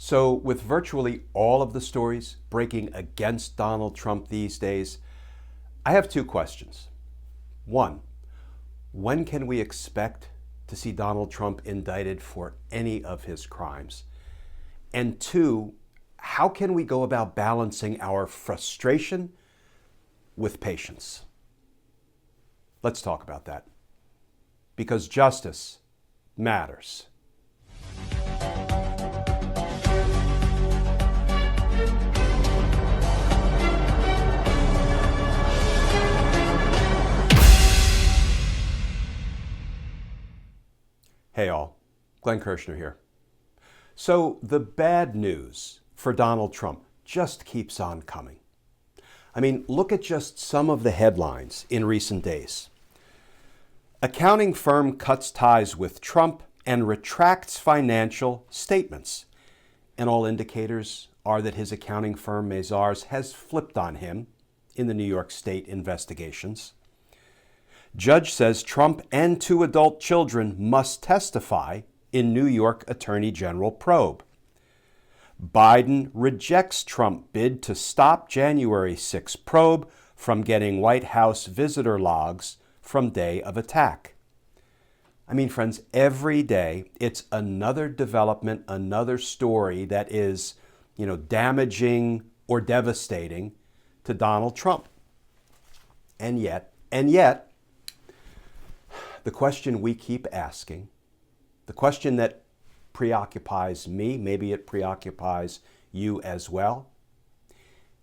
So, with virtually all of the stories breaking against Donald Trump these days, I have two questions. One, when can we expect to see Donald Trump indicted for any of his crimes? And two, how can we go about balancing our frustration with patience? Let's talk about that. Because justice matters. Hey all, Glenn Kirshner here. So the bad news for Donald Trump just keeps on coming. I mean, look at just some of the headlines in recent days. Accounting firm cuts ties with Trump and retracts financial statements. And all indicators are that his accounting firm, Mazars, has flipped on him in the New York State investigations. Judge says Trump and two adult children must testify in New York Attorney General probe. Biden rejects Trump bid to stop January 6 probe from getting White House visitor logs from day of attack. I mean, friends, every day it's another development, another story that is, damaging or devastating to Donald Trump. And yet, the question we keep asking, the question that preoccupies me, maybe it preoccupies you as well,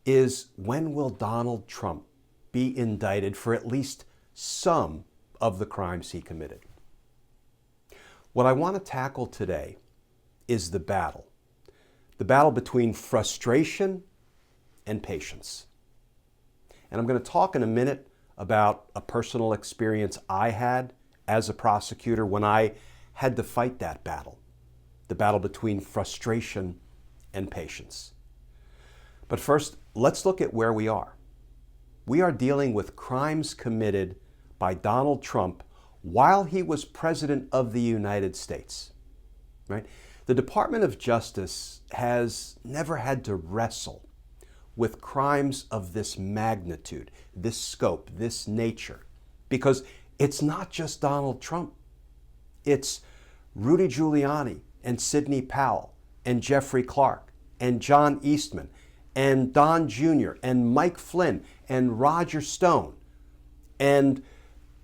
is when will Donald Trump be indicted for at least some of the crimes he committed? What I want to tackle today is the battle between frustration and patience. And I'm going to talk in a minute about a personal experience I had as a prosecutor when I had to fight that battle, the battle between frustration and patience. But first, let's look at where we are. We are dealing with crimes committed by Donald Trump while he was President of the United States, right? The Department of Justice has never had to wrestle with crimes of this magnitude, this scope, this nature, because it's not just Donald Trump. It's Rudy Giuliani and Sidney Powell and Jeffrey Clark and John Eastman and Don Jr. and Mike Flynn and Roger Stone and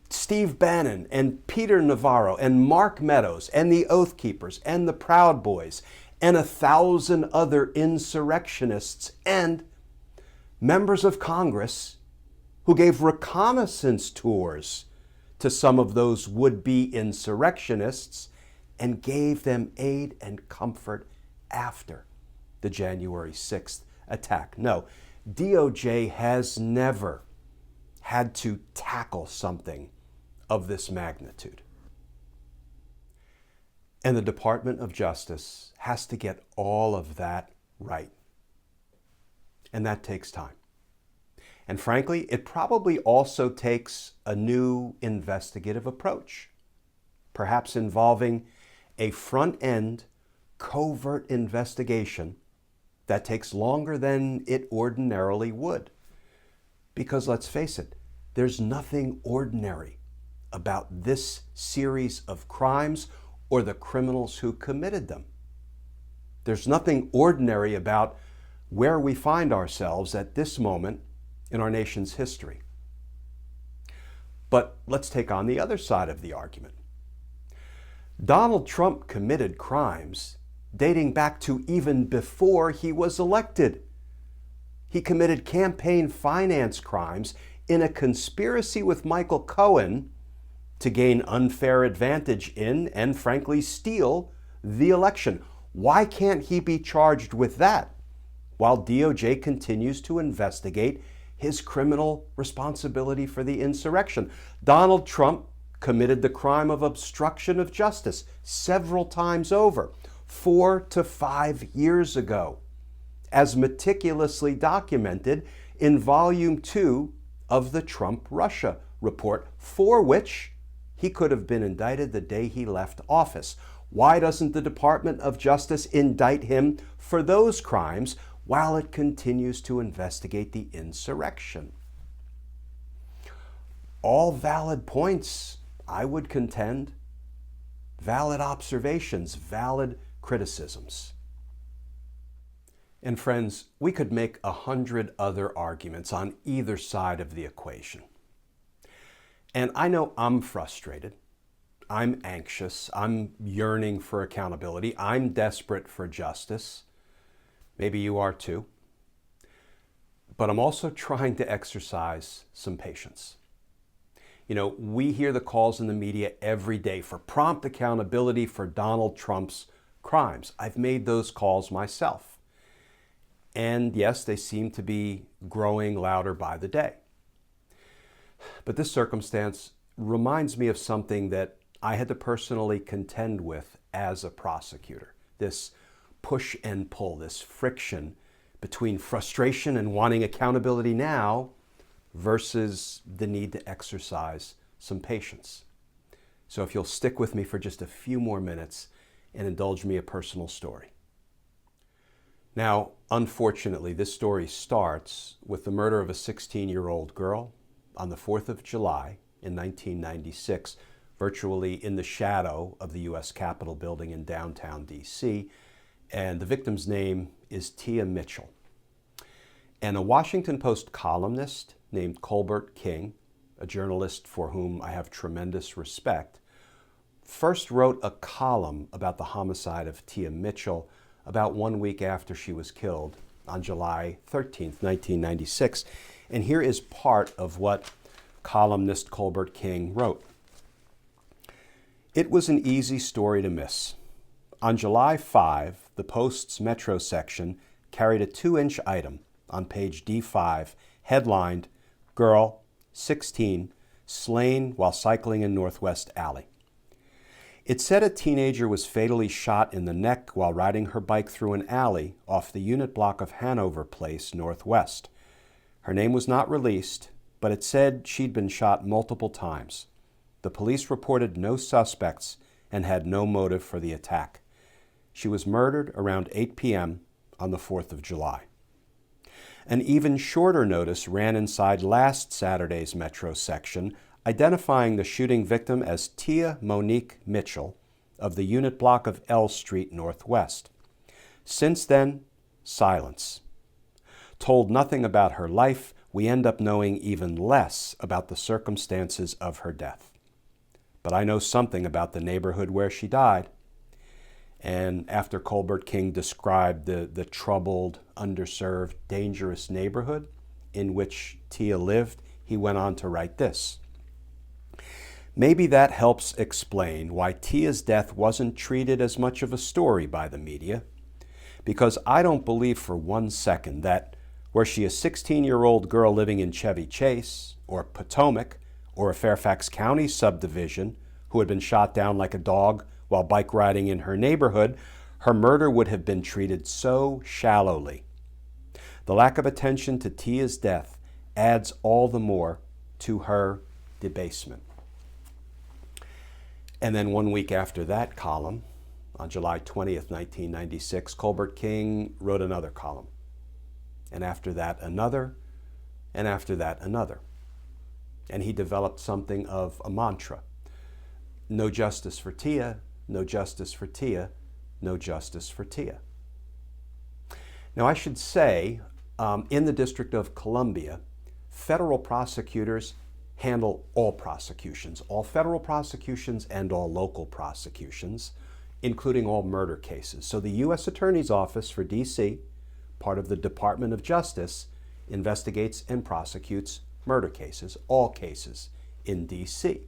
Steve Bannon and Peter Navarro and Mark Meadows and the Oath Keepers and the Proud Boys and 1,000 other insurrectionists and members of Congress who gave reconnaissance tours to some of those would-be insurrectionists and gave them aid and comfort after the January 6th attack. No, DOJ has never had to tackle something of this magnitude. And the Department of Justice has to get all of that right. And that takes time. And frankly, it probably also takes a new investigative approach, perhaps involving a front-end covert investigation that takes longer than it ordinarily would. Because let's face it, there's nothing ordinary about this series of crimes or the criminals who committed them. There's nothing ordinary about where we find ourselves at this moment in our nation's history. But let's take on the other side of the argument. Donald Trump committed crimes dating back to even before he was elected. He committed campaign finance crimes in a conspiracy with Michael Cohen to gain unfair advantage in and frankly steal the election. Why can't he be charged with that while DOJ continues to investigate his criminal responsibility for the insurrection? Donald Trump committed the crime of obstruction of justice several times over, 4 to 5 years ago, as meticulously documented in Volume 2 of the Trump-Russia report, for which he could have been indicted the day he left office. Why doesn't the Department of Justice indict him for those crimes while it continues to investigate the insurrection? All valid points, I would contend. Valid observations, valid criticisms. And friends, we could make 100 other arguments on either side of the equation. And I know I'm frustrated. I'm anxious. I'm yearning for accountability. I'm desperate for justice. Maybe you are too. But I'm also trying to exercise some patience. You know, we hear the calls in the media every day for prompt accountability for Donald Trump's crimes. I've made those calls myself. And yes, they seem to be growing louder by the day. But this circumstance reminds me of something that I had to personally contend with as a prosecutor. This push and pull, this friction between frustration and wanting accountability now versus the need to exercise some patience. So if you'll stick with me for just a few more minutes and indulge me a personal story. Now, unfortunately, this story starts with the murder of a 16-year-old girl on the 4th of July in 1996, virtually in the shadow of the U.S. Capitol building in downtown D.C., and the victim's name is Tia Mitchell. And a Washington Post columnist named Colbert King, a journalist for whom I have tremendous respect, first wrote a column about the homicide of Tia Mitchell about 1 week after she was killed on July 13th, 1996. And here is part of what columnist Colbert King wrote. It was an easy story to miss. On July 5, the Post's Metro section carried a 2-inch item on page D5 headlined, "Girl, 16, slain while cycling in Northwest Alley." It said a teenager was fatally shot in the neck while riding her bike through an alley off the unit block of Hanover Place, Northwest. Her name was not released, but it said she'd been shot multiple times. The police reported no suspects and had no motive for the attack. She was murdered around 8 p.m. on the 4th of July. An even shorter notice ran inside last Saturday's Metro section, identifying the shooting victim as Tia Monique Mitchell of the unit block of L Street Northwest. Since then, silence. Told nothing about her life, we end up knowing even less about the circumstances of her death. But I know something about the neighborhood where she died. And after Colbert King described the troubled, underserved, dangerous neighborhood in which Tia lived, he went on to write this. Maybe that helps explain why Tia's death wasn't treated as much of a story by the media, because I don't believe for 1 second that were she a 16-year-old girl living in Chevy Chase or Potomac or a Fairfax County subdivision who had been shot down like a dog while bike riding in her neighborhood, her murder would have been treated so shallowly. The lack of attention to Tia's death adds all the more to her debasement. And then 1 week after that column, on July 20th, 1996, Colbert King wrote another column. And after that, another, and after that, another. And he developed something of a mantra. No justice for Tia, no justice for Tia, no justice for Tia. Now, I should say, in the District of Columbia, federal prosecutors handle all prosecutions, all federal prosecutions and all local prosecutions, including all murder cases. So the U.S. Attorney's Office for D.C., part of the Department of Justice, investigates and prosecutes murder cases, all cases in D.C.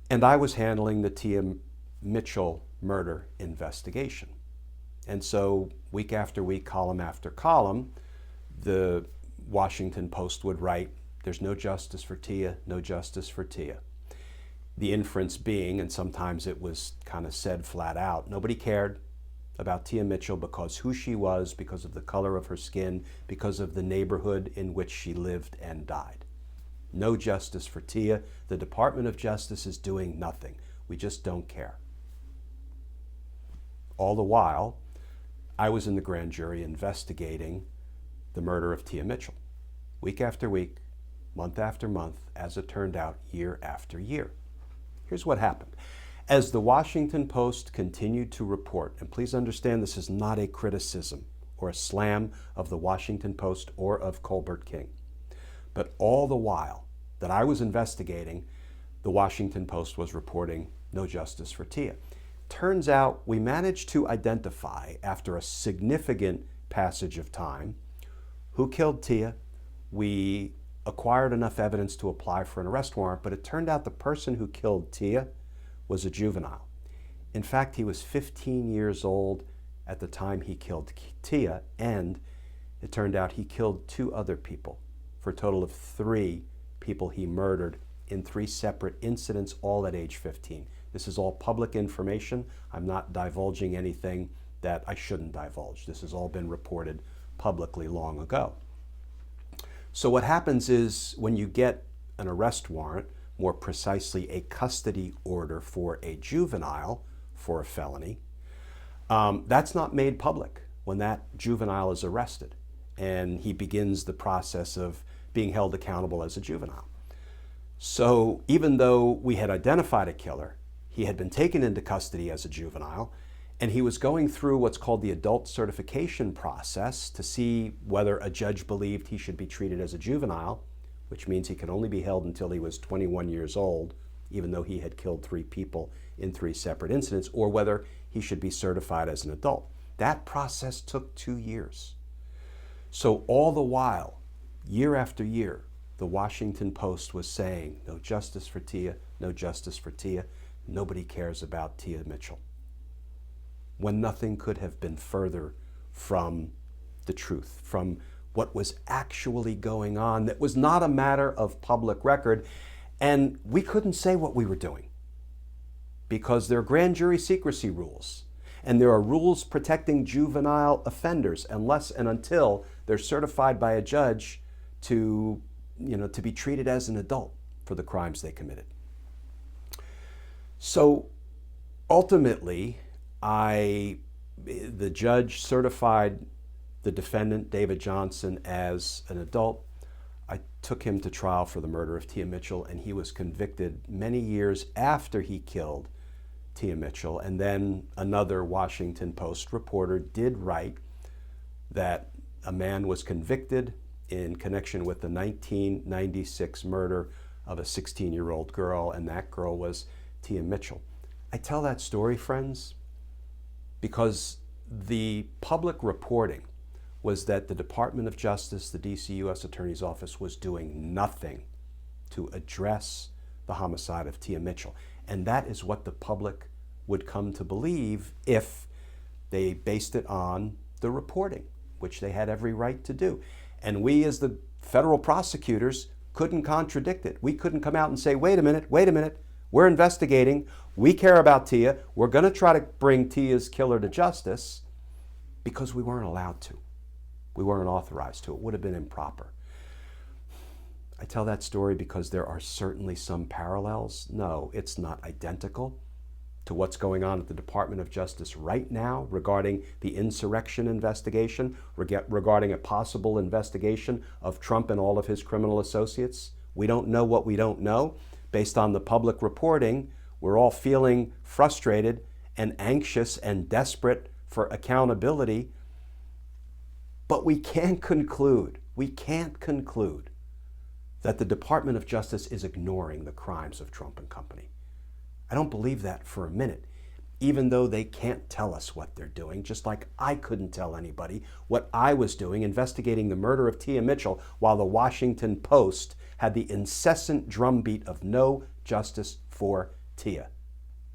And I was handling the Tia Mitchell murder investigation. And so week after week, column after column, the Washington Post would write, there's no justice for Tia, no justice for Tia. The inference being, and sometimes it was kind of said flat out, nobody cared about Tia Mitchell because who she was, because of the color of her skin, because of the neighborhood in which she lived and died. No justice for Tia. The Department of Justice is doing nothing. We just don't care. all the while, I was in the grand jury investigating the murder of Tia Mitchell. Week after week, month after month, as it turned out, year after year. Here's what happened. As the Washington Post continued to report, and please understand this is not a criticism or a slam of the Washington Post or of Colbert King, but all the while that I was investigating, the Washington Post was reporting no justice for Tia. Turns out we managed to identify, after a significant passage of time, who killed Tia. We acquired enough evidence to apply for an arrest warrant, but it turned out the person who killed Tia was a juvenile. In fact, he was 15 years old at the time he killed Tia, and it turned out he killed 2 other people, for a total of 3 people he murdered in 3 separate incidents, all at age 15. This is all public information. I'm not divulging anything that I shouldn't divulge. This has all been reported publicly long ago. So what happens is when you get an arrest warrant, more precisely a custody order for a juvenile for a felony, that's not made public when that juvenile is arrested and he begins the process of being held accountable as a juvenile. So even though we had identified a killer, he had been taken into custody as a juvenile, and he was going through what's called the adult certification process to see whether a judge believed he should be treated as a juvenile, which means he could only be held until he was 21 years old, even though he had killed 3 people in 3 separate incidents, or whether he should be certified as an adult. That process took 2 years. So all the while, year after year, the Washington Post was saying, no justice for Tia, no justice for Tia. Nobody cares about Tia Mitchell. When nothing could have been further from the truth, from what was actually going on, that was not a matter of public record. And we couldn't say what we were doing because there are grand jury secrecy rules. And there are rules protecting juvenile offenders unless and until they're certified by a judge to be treated as an adult for the crimes they committed. So ultimately, the judge certified the defendant, David Johnson, as an adult. I took him to trial for the murder of Tia Mitchell, and he was convicted many years after he killed Tia Mitchell. And then another Washington Post reporter did write that a man was convicted in connection with the 1996 murder of a 16-year-old girl, and that girl was Tia Mitchell. I tell that story, friends, because the public reporting was that the Department of Justice, the D.C. U.S. Attorney's Office, was doing nothing to address the homicide of Tia Mitchell. And that is what the public would come to believe if they based it on the reporting, which they had every right to do. And we, as the federal prosecutors, couldn't contradict it. We couldn't come out and say, wait a minute, we're investigating, we care about Tia, we're going to try to bring Tia's killer to justice, because we weren't allowed to. We weren't authorized to. It would have been improper. I tell that story because there are certainly some parallels. No, it's not identical to what's going on at the Department of Justice right now regarding the insurrection investigation, regarding a possible investigation of Trump and all of his criminal associates. We don't know what we don't know. Based on the public reporting, we're all feeling frustrated and anxious and desperate for accountability. But we can't conclude that the Department of Justice is ignoring the crimes of Trump and company. I don't believe that for a minute, even though they can't tell us what they're doing, just like I couldn't tell anybody what I was doing investigating the murder of Tia Mitchell while the Washington Post had the incessant drumbeat of no justice for Tia.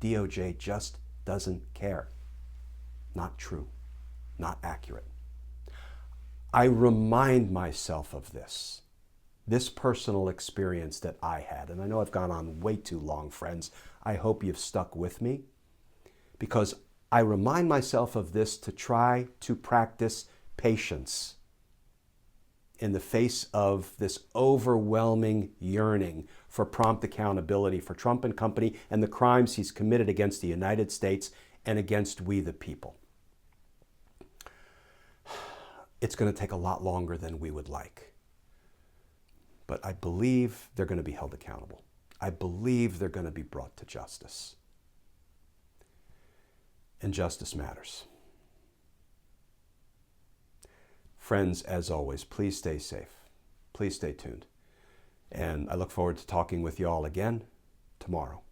DOJ just doesn't care. Not true, not accurate. I remind myself of this personal experience that I had. And I know I've gone on way too long, friends. I hope you've stuck with me, because I remind myself of this to try to practice patience in the face of this overwhelming yearning for prompt accountability for Trump and company and the crimes he's committed against the United States and against we the people. It's going to take a lot longer than we would like. But I believe they're going to be held accountable. I believe they're going to be brought to justice. And justice matters. Friends, as always, please stay safe. Please stay tuned. And I look forward to talking with you all again tomorrow.